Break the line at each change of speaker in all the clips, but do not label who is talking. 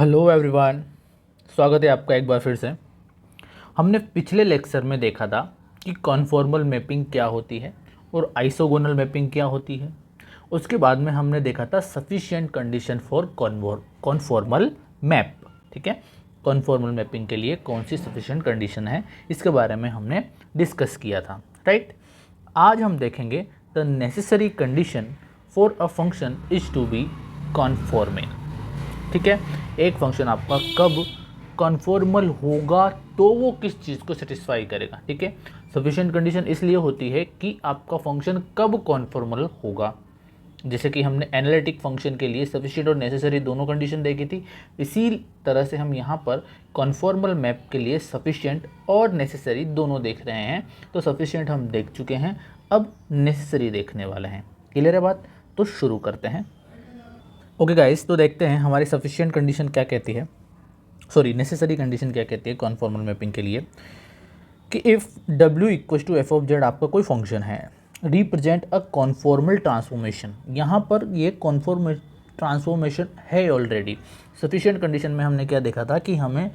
Hello everyone, स्वागत है आपका एक बार फिर से। हमने पिछले लेक्चर में देखा था कि कॉन्फॉर्मल मैपिंग क्या होती है और आइसोगोनल मैपिंग क्या होती है। उसके बाद में हमने देखा था sufficient condition for conformal map. ठीक है, कॉन्फॉर्मल मैपिंग के लिए कौन सी सफिशिएंट कंडीशन है, इसके बारे में हमने डिस्कस किया था। राइट, आज हम देखेंगे the necessary condition for a function is to be conforming. ठीक है, एक फंक्शन आपका कब कॉन्फॉर्मल होगा तो वो किस चीज़ को सेटिस्फाई करेगा। ठीक है, सफिशिएंट कंडीशन इसलिए होती है कि आपका फंक्शन कब कॉन्फॉर्मल होगा। जैसे कि हमने एनालिटिक फंक्शन के लिए सफिशिएंट और नेसेसरी दोनों कंडीशन देखी थी, इसी तरह से हम यहाँ पर कॉन्फॉर्मल मैप के लिए सफिशिएंट और नेसेसरी दोनों देख रहे हैं। तो सफिशिएंट हम देख चुके हैं, अब नेसेसरी देखने वाले हैं। क्लियर है बात? तो शुरू करते हैं। ओके गाइस, तो देखते हैं हमारी सफिशिएंट कंडीशन क्या कहती है, सॉरी नेसेसरी कंडीशन क्या कहती है कॉन्फॉर्मल मैपिंग के लिए, कि if w equal to f of z आपका कोई फंक्शन है, रिप्रेजेंट अ कॉन्फॉर्मल ट्रांसफॉर्मेशन। यहाँ पर ये कॉन्फॉर्म ट्रांसफॉर्मेशन है ऑलरेडी। सफिशिएंट कंडीशन में हमने क्या देखा था कि हमें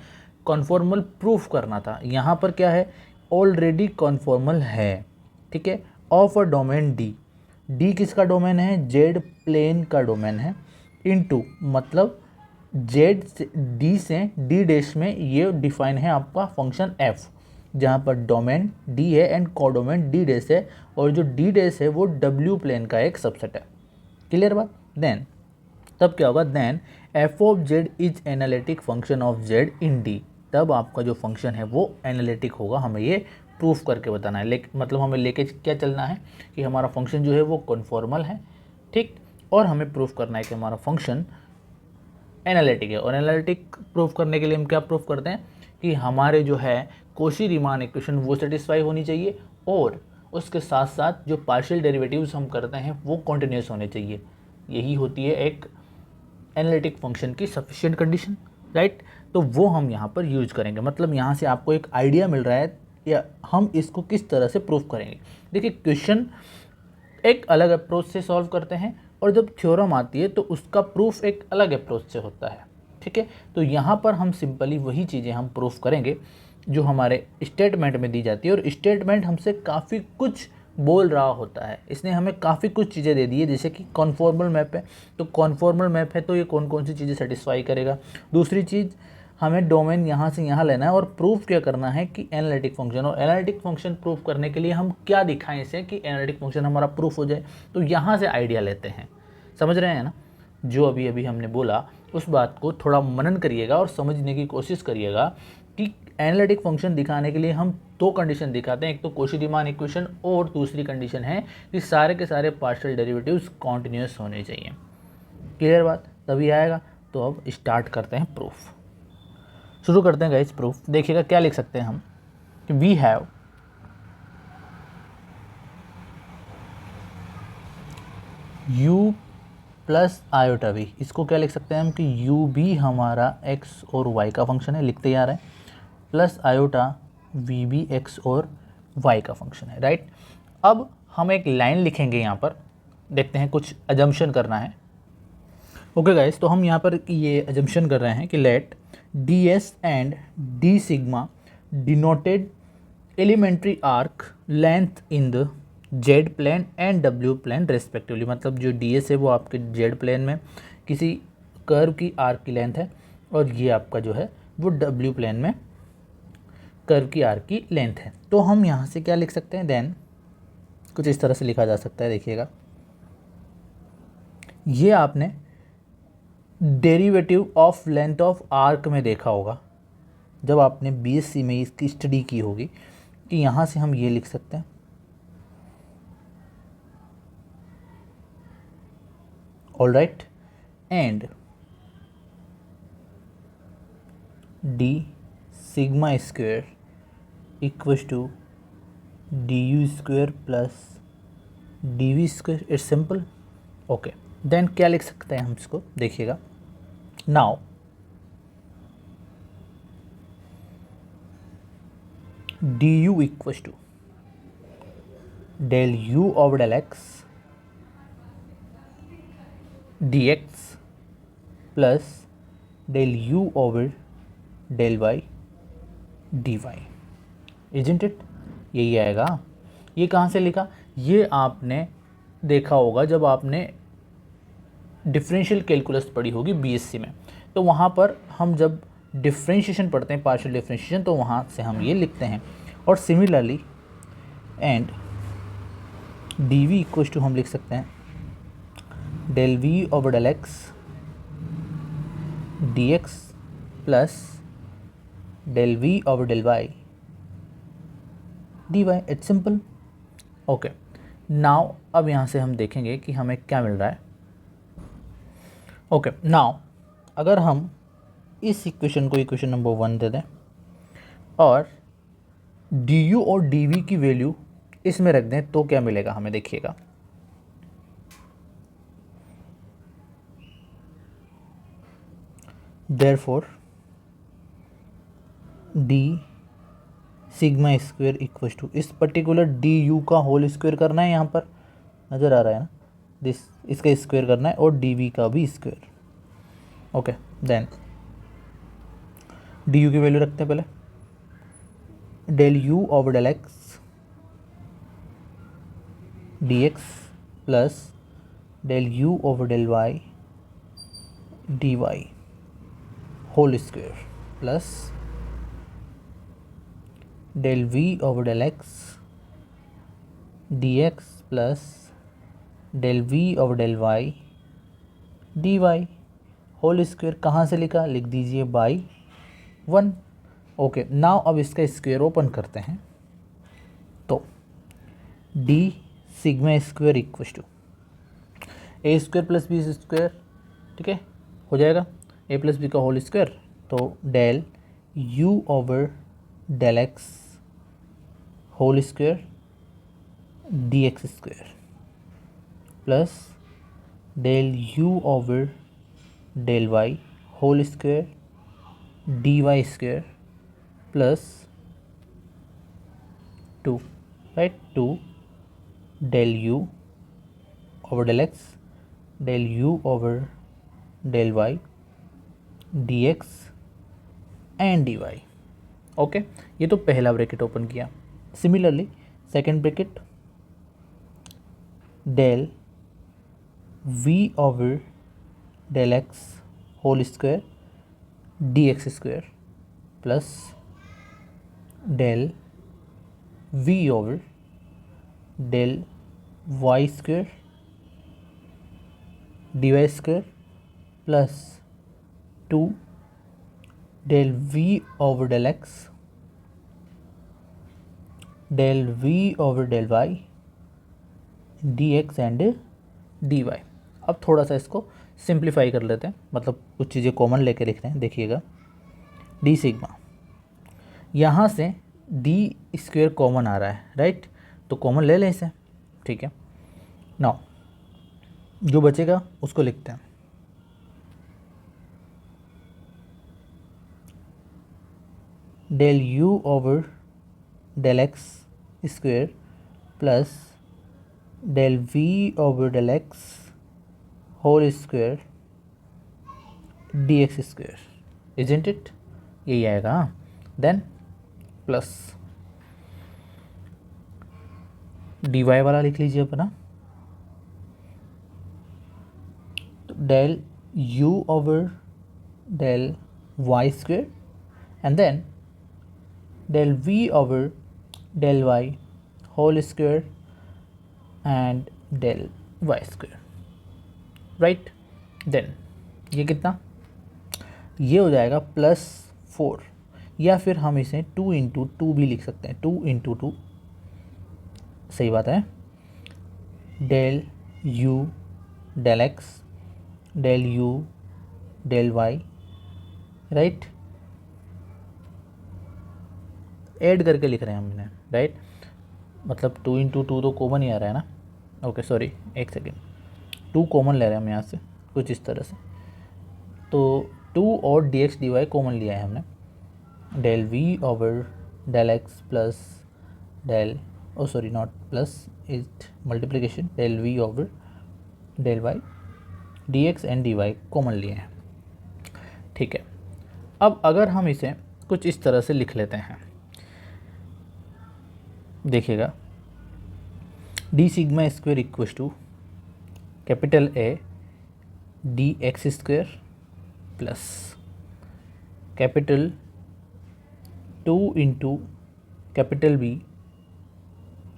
कॉन्फॉर्मल प्रूफ करना था, यहाँ पर क्या है, ऑलरेडी कॉन्फॉर्मल है। ठीक है, of a domain D, D किसका डोमेन है, जेड प्लेन का डोमेन है, इनटू मतलब जेड से डी से डी डैश में ये डिफाइन है आपका फंक्शन एफ, जहाँ पर डोमेन डी है एंड कोडोमेन डी डैश है, और जो डी डैश है वो डब्ल्यू प्लेन का एक सबसेट है। क्लियर बात? देन तब क्या होगा, then f of z is analytic function of z in D. तब आपका जो फंक्शन है वो एनालिटिक होगा। हमें ये प्रूफ करके बताना है, मतलब हमें लेके क्या चलना है कि हमारा फंक्शन जो है वो कॉन्फॉर्मल है। ठीक, और हमें प्रूफ करना है कि हमारा फंक्शन एनालिटिक है। और एनालिटिक प्रूफ करने के लिए हम क्या प्रूफ करते हैं कि हमारे जो है कोशी रीमान इक्वेशन वो सेटिस्फाई होनी चाहिए, और उसके साथ साथ जो पार्शियल डेरिवेटिव्स हम करते हैं वो कॉन्टिन्यूस होने चाहिए। यही होती है एक एनालिटिक फंक्शन की सफिशिएंट कंडीशन। राइट, तो वो हम यहाँ पर यूज करेंगे। मतलब यहाँ से आपको एक आइडिया मिल रहा है या हम इसको किस तरह से प्रूफ करेंगे। देखिए, क्वेश्चन एक अलग अप्रोच से सॉल्व करते हैं, और जब थ्योरम आती है तो उसका प्रूफ एक अलग अप्रोच से होता है। ठीक है, तो यहाँ पर हम सिंपली वही चीज़ें हम प्रूफ करेंगे जो हमारे स्टेटमेंट में दी जाती है। और स्टेटमेंट हमसे काफ़ी कुछ बोल रहा होता है, इसने हमें काफ़ी कुछ चीज़ें दे दी है। जैसे कि कॉन्फॉर्मल मैप है, तो कॉन्फॉर्मल मैप है तो ये कौन कौन सी चीज़ें सेटिस्फाई करेगा। दूसरी चीज़, हमें डोमेन यहाँ से यहाँ लेना है और प्रूफ क्या करना है कि एनालिटिक फंक्शन, और एनालिटिक फंक्शन प्रूफ करने के लिए हम क्या दिखाएं इसे कि एनालिटिक फंक्शन हमारा प्रूफ हो जाए। तो यहाँ से आइडिया लेते हैं। समझ रहे हैं ना? जो अभी अभी हमने बोला उस बात को थोड़ा मनन करिएगा और समझने की कोशिश करिएगा कि एनालिटिक फंक्शन दिखाने के लिए हम दो कंडीशन दिखाते हैं, एक तो कोशी रीमान इक्वेशन, और दूसरी कंडीशन है कि सारे के सारे पार्शियल डेरिवेटिव्स कॉन्टिन्यूस होने चाहिए। क्लियर बात? तभी आएगा। तो अब स्टार्ट करते हैं प्रूफ, शुरू करते हैं गाइस प्रूफ। देखिएगा क्या लिख सकते हैं हम कि we have u plus iota v. इसको क्या लिख सकते हैं हम कि u भी हमारा x और y का फंक्शन है, लिखते जा रहे हैं, प्लस आयोटा v भी x और y का फंक्शन है। राइट, अब हम एक लाइन लिखेंगे यहाँ पर, देखते हैं कुछ अजम्पशन करना है। ओके गाइस, तो हम यहाँ पर ये अजम्पशन कर रहे हैं कि let d s and d sigma denoted elementary arc length in the z plane and डब्ल्यू प्लेन रेस्पेक्टिवली। मतलब जो डी एस है वो आपके जेड प्लेन में किसी कर्व की आर्क की लेंथ है, और ये आपका जो है वो डब्ल्यू प्लेन में कर्व की आर्क की लेंथ है। तो हम यहाँ से क्या लिख सकते हैं, देन कुछ इस तरह से लिखा जा सकता है। देखिएगा, ये आपने derivative of length of arc में देखा होगा जब आपने बीएससी में इसकी स्टडी की होगी, कि यहाँ से हम ये लिख सकते हैं, all right, and d sigma square equal to d u square plus d v square. It's simple. Okay, then क्या लिख सकते हैं हम इसको, देखिएगा, now d u equal to del u of del x d x plus del u over del y dy, isn't it? यही आएगा। ये कहाँ से लिखा? ये आपने देखा होगा जब आपने डिफरेंशियल कैलकुलस पढ़ी होगी बीएससी में, तो वहाँ पर हम जब डिफ्रेंशिएशन पढ़ते हैं, पार्शियल डिफ्रेंशिएशन, तो वहाँ से हम ये लिखते हैं। और similarly and d v equals to हम लिख सकते हैं del v over del x d x plus del v over del y d y. It's simple. Okay, now अब यहाँ से हम देखेंगे कि हमें क्या मिल रहा है। ओके, नाउ अगर हम इस इक्वेशन को इक्वेशन नंबर 1 दे दें और डी यू और डी वी की वैल्यू इसमें रख दें, तो क्या मिलेगा हमें? देखिएगा, therefore d sigma square equal to, इस पर्टिकुलर डी यू का होल स्क्वायर करना है, यहाँ पर नज़र आ रहा है ना, दिस, इसका स्क्वायर करना है, और डी वी का भी square. Okay, then d u की वैल्यू रखते हैं पहले, del u over del x d x plus del u over del y d y whole square plus del v over del x d x plus del v over del y d y whole square. कहाँ से लिखा? लिख दीजिए by 1। Okay, now अब इसका square open करते हैं, तो d sigma square equal to a square plus b square, ठीक है, हो जाएगा ए प्लस बी का होल स्क्वायर, तो del u over del x whole square d x square plus del u over del y whole square d y square plus 2, right, 2 del u over del x del u over del y d x and d y. Okay, ये तो पहला bracket open किया। Similarly second bracket del v over del x whole square d x square plus del v over del y square d y square plus 2 del v over del x del v over del y d x and d y. अब थोड़ा सा इसको simplify कर लेते हैं, मतलब कुछ चीज़ें कॉमन लेके लिख रहे हैं। देखिएगा, डी सिग्मा, यहाँ से डी स्क्वायर कॉमन आ रहा है, राइट, तो कॉमन ले लें इसे, ठीक है। नाउ जो बचेगा उसको लिखते हैं, del u over del x square plus del v over del x whole square d x square, isn't it? यही आएगा। देन प्लस डी वाई वाला लिख लीजिए अपना, तो del u over del y square and then del v over del y whole square and del y square, right? then ये कितना? ये हो जाएगा +4, या फिर हम इसे 2 इंटू 2 भी लिख सकते हैं, 2 इंटू 2, सही बात है, del u del x del u del y, right, add करके लिख रहे हैं हमने, राइट, मतलब 2 इंटू 2 तो कॉमन ही आ रहा है ना। ओके, सॉरी, एक सेकेंड, 2 कॉमन ले रहे हैं हम यहाँ से, कुछ इस तरह से, तो 2 और d x d y common लिया है हमने, del v over del x plus del, oh sorry not plus, it multiplication, del v over del y d x and d y common लिए हैं। ठीक है, अब अगर हम इसे कुछ इस तरह से लिख लेते हैं, देखिएगा d sigma square equal to capital A d x square plus capital 2 into capital B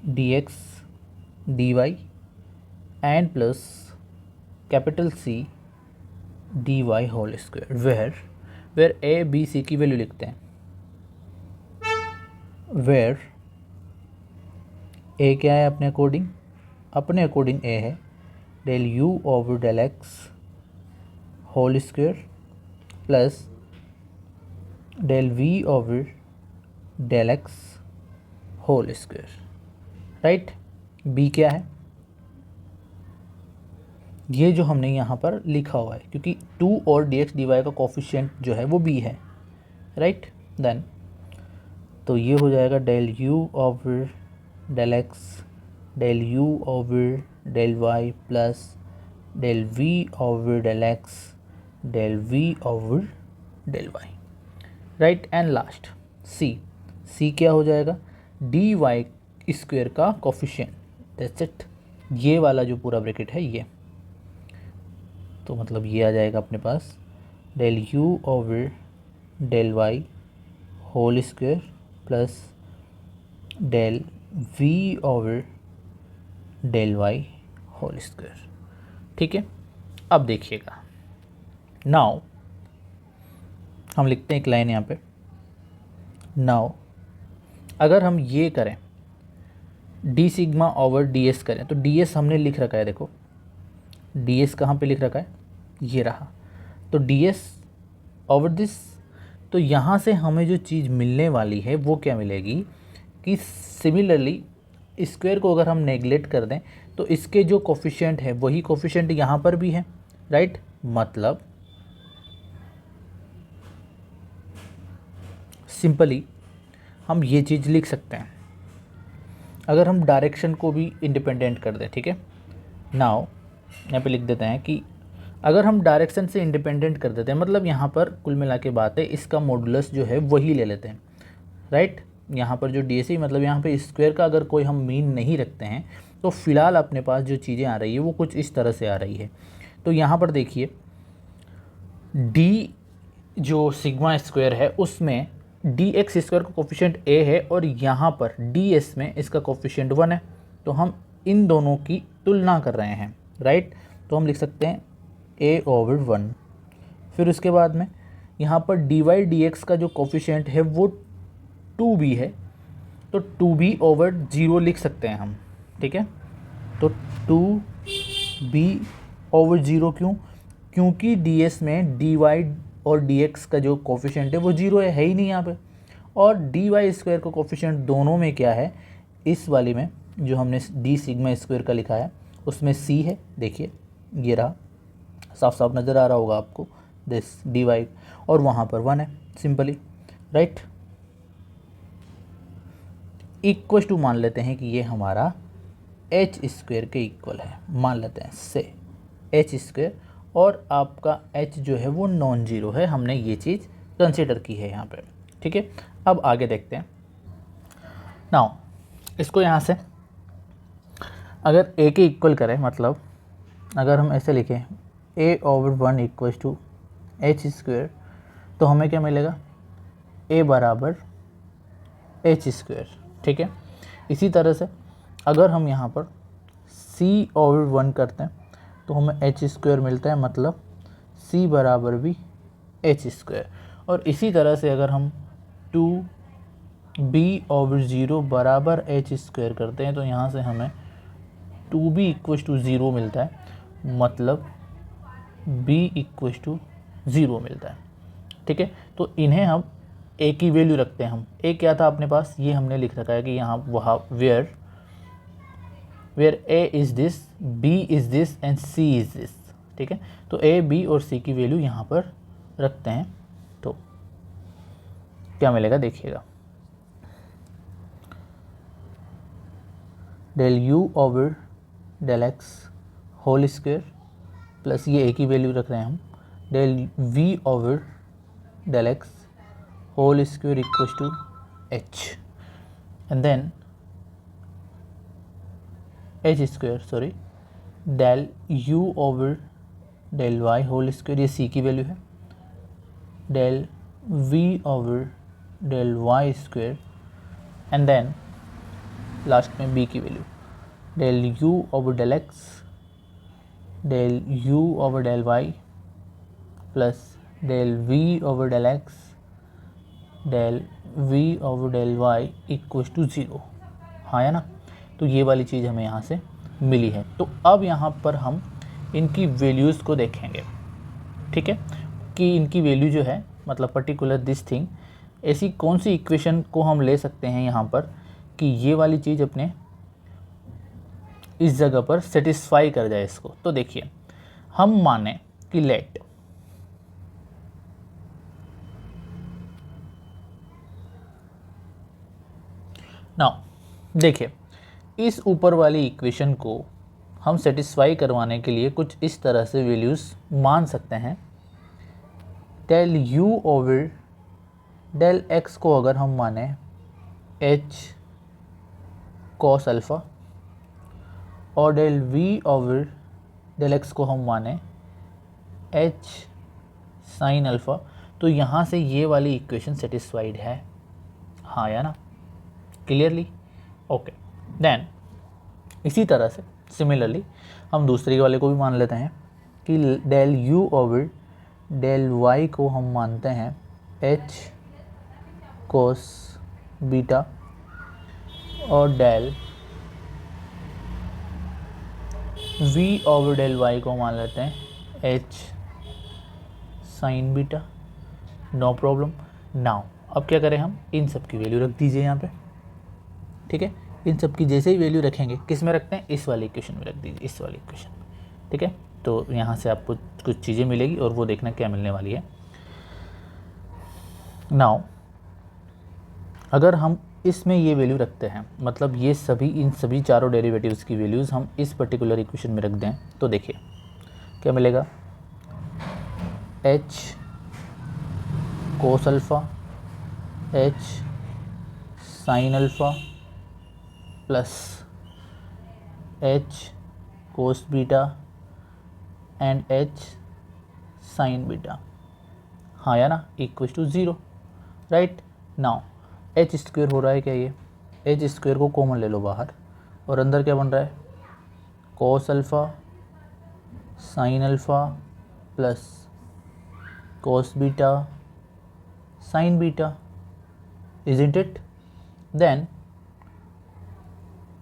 d x d y and plus capital C d y whole square, where A B C की value लिखते हैं, where ए क्या है अपने according A है del u over del x whole square plus del v over del x whole square, right. B क्या है, ये जो हमने यहाँ पर लिखा हुआ है, क्योंकि 2 और डी एक्स डी वाई का कोफिशिएंट जो है वो बी है, राइट। देन तो ये हो जाएगा del u over del x del u over del y plus del v over del x del v over del y, right. And last C क्या हो जाएगा, डी वाई स्क्वेयर का coefficient, that's it. ये वाला जो पूरा bracket है ये, तो मतलब ये आ जाएगा अपने पास del u over del y whole square plus del v over del y whole square, ठीक है। अब देखिएगा, नाउ हम लिखते हैं एक लाइन यहाँ पे, नाउ अगर हम ये करें D sigma over D S करें, तो डी एस हमने लिख रखा है, देखो डी एस कहाँ पे लिख रखा है, ये रहा, तो डी एस ओवर दिस, तो यहाँ से हमें जो चीज़ मिलने वाली है वो क्या मिलेगी कि सिमिलरली स्क्वायर को अगर हम नेगलेक्ट कर दें तो इसके जो कोफिशिएंट है वही कोफिशिएंट यहाँ पर भी है, राइट। मतलब सिंपली हम ये चीज़ लिख सकते हैं, अगर हम डायरेक्शन को भी इंडिपेंडेंट कर दें, ठीक है। नाउ यहाँ पे लिख देते हैं कि अगर हम डायरेक्शन से इंडिपेंडेंट कर देते हैं, मतलब यहाँ पर कुल मिला के बात है इसका मॉडुलस जो है वही ले लेते हैं, राइट। यहाँ पर जो डी मतलब यहाँ पे स्क्वायर का अगर कोई हम मीन नहीं रखते हैं तो फिलहाल अपने पास जो चीज़ें आ रही है वो कुछ इस तरह से आ रही है। तो यहाँ पर देखिए डी जो सिग्मा स्क्वायर है उसमें डी एक्स स्क्वायर का कोफिशिएंट ए है और यहाँ पर डी एस में इसका कोफिशिएंट 1 है, तो हम इन दोनों की तुलना कर रहे हैं, राइट। तो हम लिख सकते हैं ए ओवर 1, फिर उसके बाद में यहाँ पर डी वाई डी एक्स का जो कोफिशिएंट है वो 2b है, तो 2b ओवर 0 लिख सकते हैं हम, ठीक है। तो 2b ओवर 0 क्योंकि ds में dy और dx का जो कोफिशिएंट है वो 0 है ही नहीं यहाँ पे, और dy स्क्वायर का कोफिशिएंट दोनों में क्या है, इस वाली में जो हमने डी सिग्मा स्क्वायर का लिखा है उसमें c है, देखिए ये रहा, साफ साफ नज़र आ रहा होगा आपको, दिस dy, और वहाँ पर 1 है सिंपली, राइट। इक्वल टू मान लेते हैं कि ये हमारा एच स्क्वायर के इक्वल है, मान लेते हैं से एच स्क्वायर, और आपका एच जो है वो नॉन जीरो है, हमने ये चीज़ कंसिडर की है यहाँ पे, ठीक है। अब आगे देखते हैं, नाउ इसको यहाँ से अगर ए के इक्वल करें, मतलब अगर हम ऐसे लिखें a over 1 equal to h square, तो हमें क्या मिलेगा, ए बराबर एच स्क्वायर, ठीक है। इसी तरह से अगर हम यहाँ पर c ओवर 1 करते हैं तो हमें एच स्क्वायर मिलता है, मतलब c बराबर भी एच स्क्वायर, और इसी तरह से अगर हम 2b ओवर 0 बराबर एच स्क्वायर करते हैं तो यहाँ से हमें 2b इक्वल टू 0 मिलता है, मतलब b इक्वल टू 0 मिलता है, ठीक है। तो इन्हें हम ए की वैल्यू रखते हैं, हम ए क्या था अपने पास, ये हमने लिख रखा है कि यहाँ वहाँ where A is this, B is this and C is this, ठीक है। तो ए बी और सी की वैल्यू यहाँ पर रखते हैं, तो क्या मिलेगा देखिएगा, del u over del x whole square plus ये ए की वैल्यू रख रहे हैं हम, del v over del x whole square equals to h, and then h square sorry del u over del y whole square, ये c की value है, del v over del y square, and then last में b की value del u over del x del u over del y plus del v over del x del v over del y equals to 0। हाँ या ना, तो ये वाली चीज़ हमें यहाँ से मिली है। तो अब यहाँ पर हम इनकी वैल्यूज़ को देखेंगे, ठीक है, कि इनकी वैल्यू जो है मतलब पर्टिकुलर दिस थिंग, ऐसी कौन सी इक्वेशन को हम ले सकते हैं यहाँ पर कि ये वाली चीज़ अपने इस जगह पर सेटिस्फाई कर जाए इसको। तो देखिए, हम माने कि लेट नाउ देखिए, इस ऊपर वाली इक्वेशन को हम सेटिस्फाई करवाने के लिए कुछ इस तरह से वैल्यूज़ मान सकते हैं। Del u over del x को अगर हम माने h cos अल्फ़ा और del v over del x को हम माने h sin अल्फ़ा, तो यहाँ से ये वाली इक्वेशन सेटिस्फाइड है, हाँ या ना, क्लियरली, ओके। देन इसी तरह से सिमिलरली हम दूसरे वाले को भी मान लेते हैं कि del u over del y को हम मानते हैं h cos बीटा और del v over del y को मान लेते हैं h sin beta, no problem. Now अब क्या करें, हम इन सब की वैल्यू रख दीजिए यहाँ पे, ठीक है। इन सब की जैसे ही वैल्यू रखेंगे, किस में रखते हैं, इस वाली इक्वेशन में रख दीजिए, इस वाली इक्वेशन में, ठीक है। तो यहाँ से आपको कुछ चीज़ें मिलेगी और वो देखना क्या मिलने वाली है। नाउ अगर हम इसमें ये वैल्यू रखते हैं, मतलब ये सभी इन सभी चारों डेरिवेटिव्स की वैल्यूज़ हम इस पर्टिकुलर इक्वेशन में रख दें, तो देखिए क्या मिलेगा, h cos alpha h sin alpha plus h cos beta and h sin beta, हाँ या ना, equals to 0, right. Now h square हो रहा है क्या, ये h स्क्वायर को कॉमन ले लो बाहर, और अंदर क्या बन रहा है, cos alpha sin alpha plus cos beta sin beta, isn't it. Then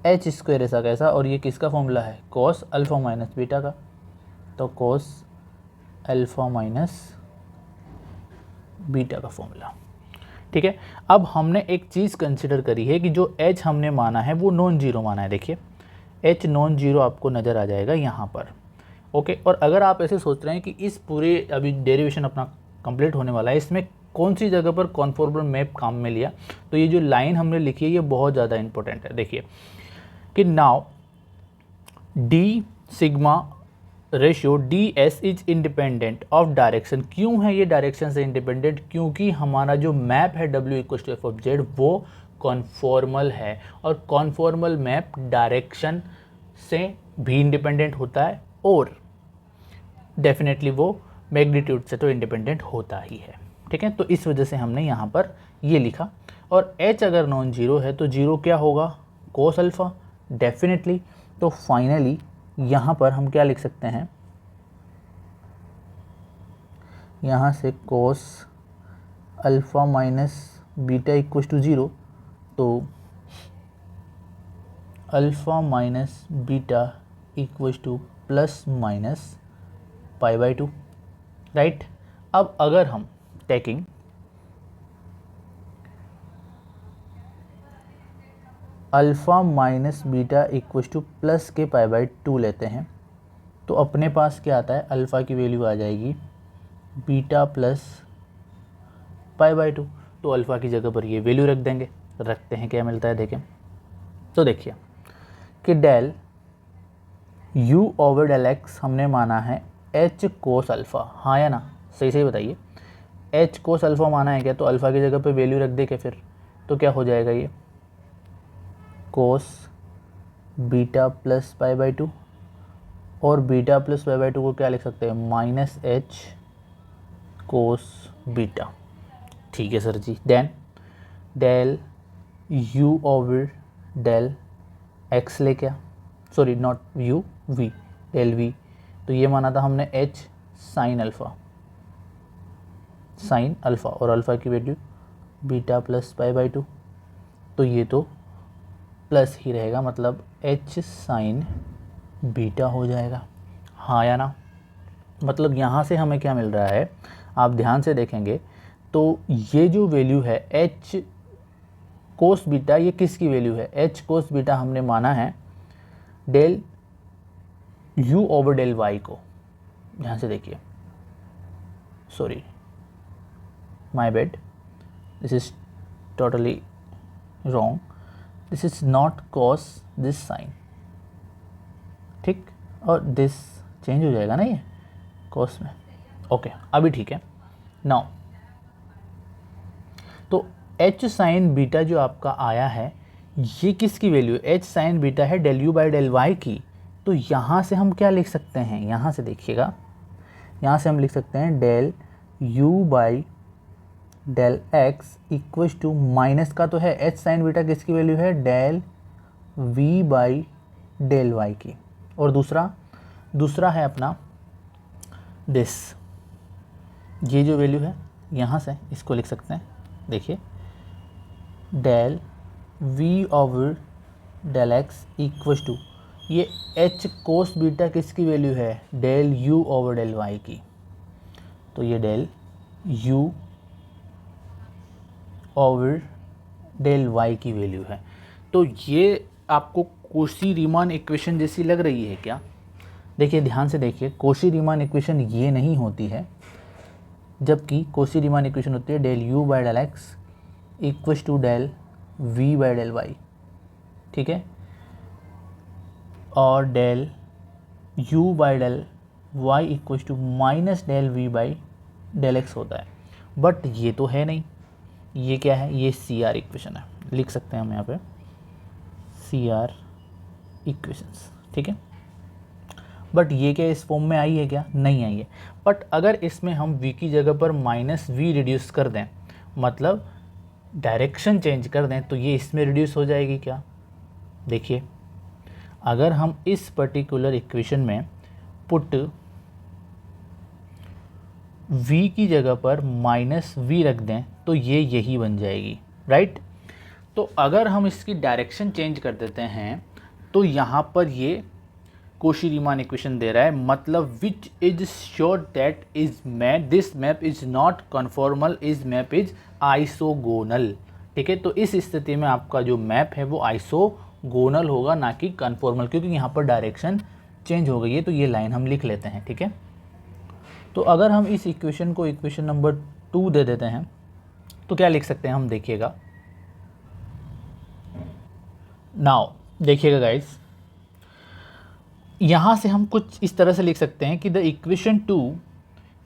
h square ऐसा कैसा, और ये किसका फॉर्मूला है, cos अल्फ़ा माइनस बीटा का, तो cos अल्फ़ा माइनस बीटा का फॉर्मूला, ठीक है। अब हमने एक चीज़ कंसिडर करी है कि जो h हमने माना है वो नॉन जीरो माना है, देखिए h नॉन जीरो आपको नज़र आ जाएगा यहाँ पर, ओके। और अगर आप ऐसे सोच रहे हैं कि इस पूरे अभी डेरिवेशन अपना कंप्लीट होने वाला है, इसमें कौन सी जगह पर कॉन्फॉर्मल मैप काम में लिया, तो ये जो लाइन हमने लिखी है ये बहुत ज़्यादा इंपॉर्टेंट है। देखिए कि now D sigma ratio D S is independent of direction. क्यों है ये डायरेक्शन से इंडिपेंडेंट, क्योंकि हमारा जो मैप है W equal to f of z वो कॉन्फॉर्मल है, और कॉन्फॉर्मल मैप डायरेक्शन से भी इंडिपेंडेंट होता है, और डेफिनेटली वो मैग्नीट्यूड से तो इंडिपेंडेंट होता ही है, ठीक है। तो इस वजह से हमने यहाँ पर ये लिखा। और h अगर नॉन जीरो है तो जीरो क्या होगा, कोस अल्फ़ा, डेफिनेटली। तो फाइनली यहाँ पर हम क्या लिख सकते हैं, यहाँ से cos alpha minus beta equal to 0, तो alpha minus beta equal to plus minus pi by 2, right. अब अगर हम taking alpha minus beta equal to plus k pi by 2 लेते हैं, तो अपने पास क्या आता है, अल्फ़ा की वैल्यू आ जाएगी बीटा प्लस पाई बाई 2। तो अल्फ़ा की जगह पर ये वैल्यू रख देंगे, रखते हैं क्या मिलता है देखें। तो देखिए कि del u over del x हमने माना है h कोस अल्फ़ा, हाँ या ना, सही सही बताइए, एच कोस अल्फ़ा माना है क्या, तो अल्फ़ा की जगह पे वैल्यू रख दे के फिर, तो क्या हो जाएगा ये cos beta plus pi by two, और beta plus pi by two को क्या लिख सकते हैं माइनस एच कोस बीटा। ठीक है sir ji. Then del u over del x ले क्या, sorry not u v, del v, तो ये माना था हमने h sine alpha, sine alpha, और अल्फ़ा की value beta plus pi by two, तो ये तो प्लस ही रहेगा, मतलब एच साइन बीटा हो जाएगा। हाँ या ना, मतलब यहाँ से हमें क्या मिल रहा है, आप ध्यान से देखेंगे तो ये जो वैल्यू है एच कोस बीटा, ये किसकी वैल्यू है, एच कोस बीटा हमने माना है del u over del y को। ध्यान से देखिए, sorry my bad, this is totally wrong, this is not cos this sine, ठीक, और दिस चेंज हो जाएगा ना ये कॉस में। ओके अभी ठीक है। नाउ तो एच साइन बीटा जो आपका आया है ये किसकी वैल्यू, एच साइन बीटा है del u by del y की, तो यहाँ से हम क्या लिख सकते हैं, यहाँ से देखिएगा, यहाँ से हम लिख सकते हैं del u by del x equals to, minus का तो है एच साइन बीटा किसकी वैल्यू है del v by del y की, और दूसरा है अपना दिस, ये जो वैल्यू है यहाँ से इसको लिख सकते हैं, देखिए del v over del x equals to, ये एच कोस बीटा किसकी वैल्यू है del u over del y की, तो ये del u over del y की वैल्यू है। तो ये आपको कोशी रीमान इक्वेशन जैसी लग रही है क्या, देखिए ध्यान से देखिए, कोशी रीमान इक्वेशन ये नहीं होती है, जबकि कोशी रीमान इक्वेशन होती है del u by del x equals to del v by del y, ठीक है, और del u by del y equals to minus del v by del x होता है, बट ये तो है नहीं, ये क्या है, ये सी आर इक्वेशन है, लिख सकते हैं हम यहाँ पे सी आर इक्वेशंस, ठीक है, बट ये क्या इस फॉर्म में आई है क्या, नहीं आई है, बट अगर इसमें हम v की जगह पर माइनस वी रिड्यूस कर दें, मतलब डायरेक्शन चेंज कर दें, तो ये इसमें रिड्यूस हो जाएगी क्या, देखिए अगर हम इस पर्टिकुलर इक्वेशन में पुट v की जगह पर माइनस वी रख दें तो ये यही बन जाएगी, राइट। तो अगर हम इसकी डायरेक्शन चेंज कर देते हैं तो यहाँ पर ये कोशी रीमान इक्वेशन दे रहा है, मतलब which is sure that is map, this map is not conformal, is map is isogonal, ठीक है। तो इस स्थिति में आपका जो मैप है वो आइसोगोनल होगा, ना कि कन्फॉर्मल, क्योंकि यहाँ पर डायरेक्शन चेंज हो गई है। तो ये लाइन हम लिख लेते हैं, ठीक है। तो अगर हम इस इक्वेशन को इक्वेशन नंबर 2 दे देते हैं तो क्या लिख सकते हैं हम, देखिएगा नाउ, देखिएगा गाइस, यहाँ से हम कुछ इस तरह से लिख सकते हैं कि the equation 2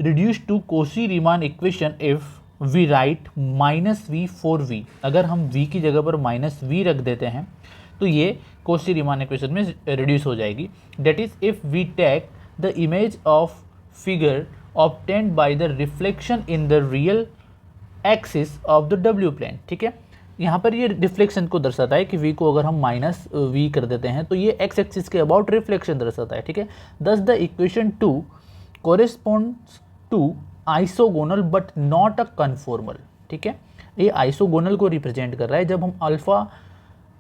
reduce to Cauchy Riemann equation if we write minus v for v, अगर हम v की जगह पर माइनस वी रख देते हैं तो ये कोशी रीमान इक्वेशन में रिड्यूस हो जाएगी। That is if we take the image of figure obtained by the reflection in the real axis of the डब्ल्यू प्लेन, ठीक है। यहाँ पर ये रिफ्लेक्शन को दर्शाता है कि v को अगर हम माइनस वी कर देते हैं तो ये x एक्सिस के अबाउट रिफ्लेक्शन दर्शाता है, ठीक है। Thus the equation 2 corresponds to isogonal but not a conformal, ठीक है। ये आइसोगोनल को रिप्रेजेंट कर रहा है जब हम alpha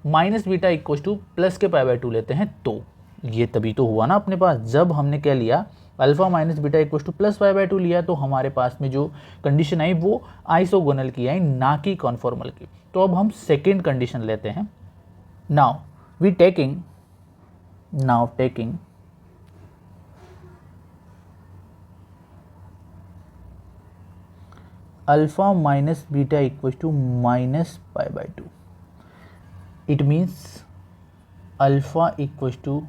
minus beta equal to plus k pi by 2 लेते हैं, तो ये तभी तो हुआ ना अपने पास, जब हमने क्या लिया alpha minus beta equal to plus pi by 2 लिया, तो हमारे पास में जो कंडीशन आई वो आइसोगोनल की आई, ना कि कॉन्फॉर्मल की। तो अब हम सेकेंड कंडीशन लेते हैं। Now taking alpha minus beta equal to minus pi by 2, it means alpha equal to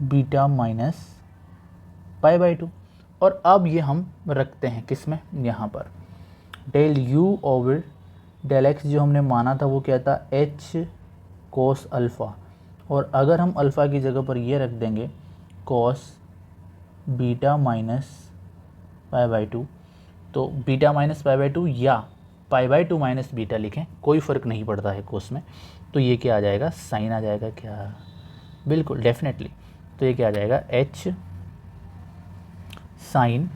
beta minus pi by 2, और अब ये हम रखते हैं किस में, यहाँ पर, del u over del x जो हमने माना था वो क्या था, एच कोस अल्फ़ा, और अगर हम अल्फ़ा की जगह पर ये रख देंगे cos beta minus pi by two, तो beta minus pi by two या pi by two minus beta लिखें, कोई फ़र्क नहीं पड़ता है कोस में, तो ये क्या आ जाएगा, साइन आ जाएगा क्या, बिल्कुल डेफिनेटली। तो ये क्या आ जाएगा, एच साइन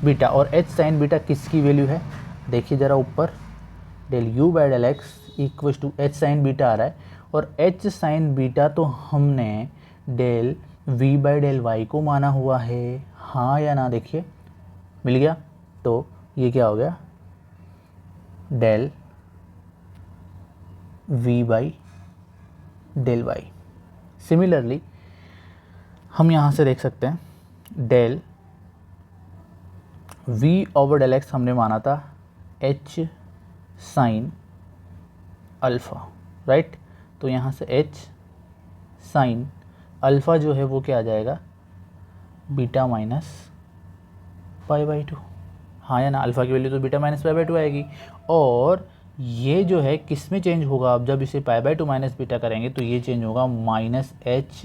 बीटा, और एच साइन बीटा किसकी वैल्यू है, देखिए ज़रा ऊपर, del u by del x equals to h sine beta आ रहा है, और एच साइन बीटा तो हमने del v by del y को माना हुआ है, हाँ या ना, देखिए मिल गया। तो ये क्या हो गया, del v by del y. Similarly हम यहाँ से देख सकते हैं del v over del x हमने माना था एच साइन अल्फ़ा, राइट, तो यहाँ से एच साइन अल्फ़ा जो है वो क्या आ जाएगा, beta minus pi by to, हाँ या ना, अल्फ़ा की वैल्यू तो beta minus pi by to आएगी, और ये जो है किस में चेंज होगा, अब जब इसे पाई बाई टू माइनस बीटा करेंगे तो ये चेंज होगा माइनस एच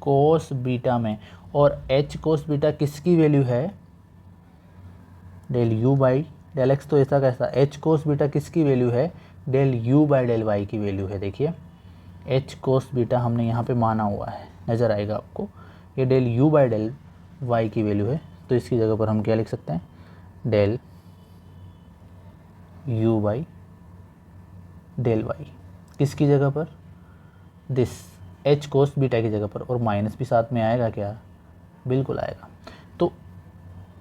कोस बीटा में, और एच कोस बीटा किसकी वैल्यू है, del u by del x, तो ऐसा कैसा, एच कोस बीटा किसकी वैल्यू है, del u by del y की वैल्यू है। देखिए एच कोस बीटा हमने यहाँ पे माना हुआ है, नज़र आएगा आपको, ये del u by del y की वैल्यू है, तो इसकी जगह पर हम क्या लिख सकते हैं, del u by del y, किसकी जगह पर, दिस एच कोस बीटा की जगह पर, और माइनस भी साथ में आएगा क्या, बिल्कुल आएगा। तो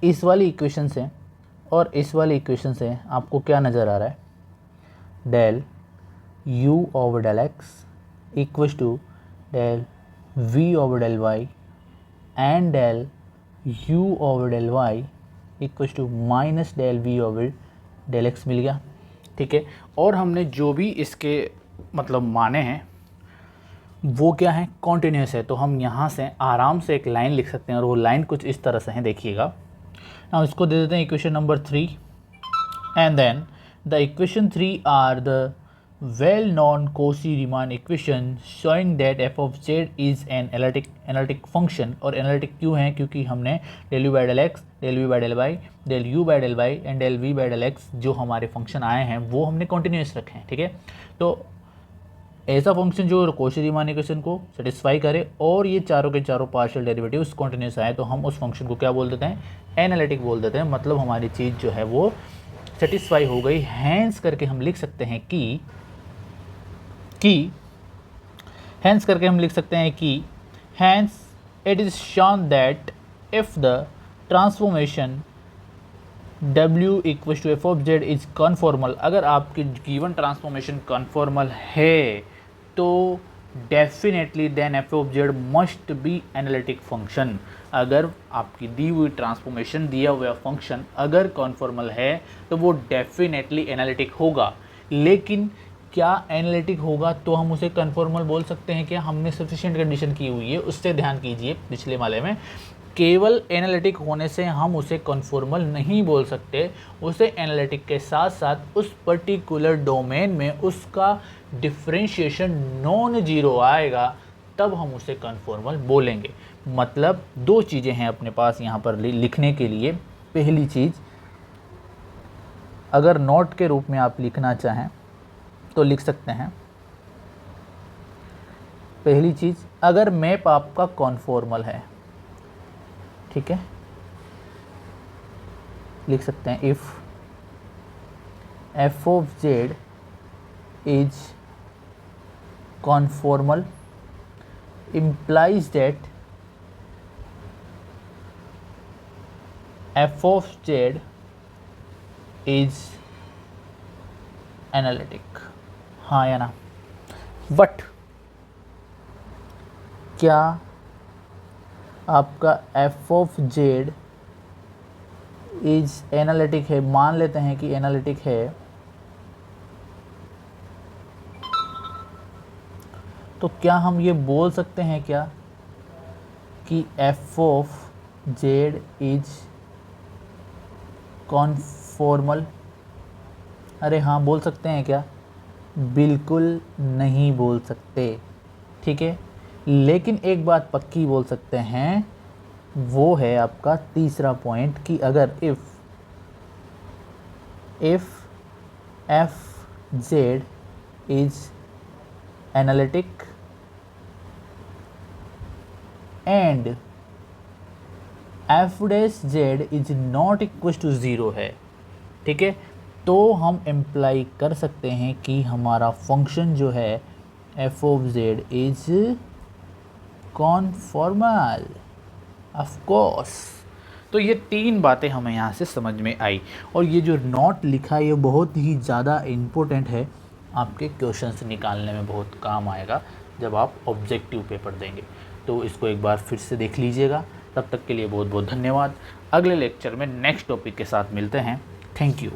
इस वाली इक्वेशन से और इस वाली इक्वेशन से आपको क्या नज़र आ रहा है, del u over del x equals to del v over del y and del u over del y equals to minus del v over del x मिल गया, ठीक है। और हमने जो भी इसके मतलब माने हैं वो क्या है, कॉन्टिन्यूस है, तो हम यहाँ से आराम से एक लाइन लिख सकते हैं, और वो लाइन कुछ इस तरह से है, देखिएगा। now इसको दे देते हैं equation number 3, and then the equation 3 are the well known Cauchy Riemann equation showing that f of z is an analytic function, और एनालिटिक क्यों है, क्योंकि हमने del u by del x, del v by del y, del u by del y and del v by del x जो हमारे function आए हैं वो हमने कॉन्टिन्यूस रखे हैं, ठीक है। तो ऐसा फंक्शन जो कॉची रीमान इक्वेशन को सेटिस्फाई करे और ये चारों के चारों पार्शियल डेरिवेटिव्स कॉन्टिन्यूस आए, तो हम उस फंक्शन को क्या बोल देते हैं, एनालिटिक बोल देते हैं, मतलब हमारी चीज़ जो है वो सेटिस्फाई हो गई। हैंस करके हम लिख सकते हैं कि हैंस करके हम लिख सकते हैं कि hence it is shown that if the transformation W equals to f of z is conformal, अगर आपकी गिवन ट्रांसफॉर्मेशन कन्फॉर्मल है तो definitely then f of z must be analytic function. अगर आपकी दी हुई ट्रांसफॉर्मेशन, दिया हुआ फंक्शन अगर कन्फॉर्मल है तो वो डेफिनेटली एनालिटिक होगा। लेकिन क्या एनालिटिक होगा तो हम उसे कन्फॉर्मल बोल सकते हैं क्या, हमने सफिशिएंट कंडीशन की हुई है, उससे ध्यान कीजिए पिछले वाले में, केवल एनालिटिक होने से हम उसे कन्फॉर्मल नहीं बोल सकते, उसे एनालिटिक के साथ साथ उस पर्टिकुलर डोमेन में उसका डिफरेंशिएशन नॉन जीरो आएगा तब हम उसे कन्फॉर्मल बोलेंगे। मतलब दो चीज़ें हैं अपने पास यहाँ पर लिखने के लिए। पहली चीज़, अगर नोट के रूप में आप लिखना चाहें तो लिख सकते हैं, पहली चीज़, अगर मैप आपका कॉन्फॉर्मल है, ठीक है, लिख सकते हैं if F of z is conformal implies that f of z is analytic, हाँ या ना। बट क्या आपका f of z is analytic है, मान लेते हैं कि एनालिटिक है, तो क्या हम ये बोल सकते हैं क्या कि f of z is conformal, अरे हाँ बोल सकते हैं क्या? बिल्कुल नहीं बोल सकते, ठीक है। लेकिन एक बात पक्की बोल सकते हैं, वो है आपका तीसरा पॉइंट कि अगर if f z is analytic and f dash z is not equal to zero है, ठीक है, तो हम इम्प्लाई कर सकते हैं कि हमारा फंक्शन जो है F of z is conformal, of course. तो ये तीन बातें हमें यहाँ से समझ में आई, और ये जो नोट लिखा है ये बहुत ही ज़्यादा इम्पोर्टेंट है, आपके क्वेश्चंस निकालने में बहुत काम आएगा जब आप ऑब्जेक्टिव पेपर देंगे। तो इसको एक बार फिर से देख लीजिएगा। तब तक के लिए बहुत बहुत धन्यवाद। अगले लेक्चर में नेक्स्ट टॉपिक के साथ मिलते हैं। Thank you.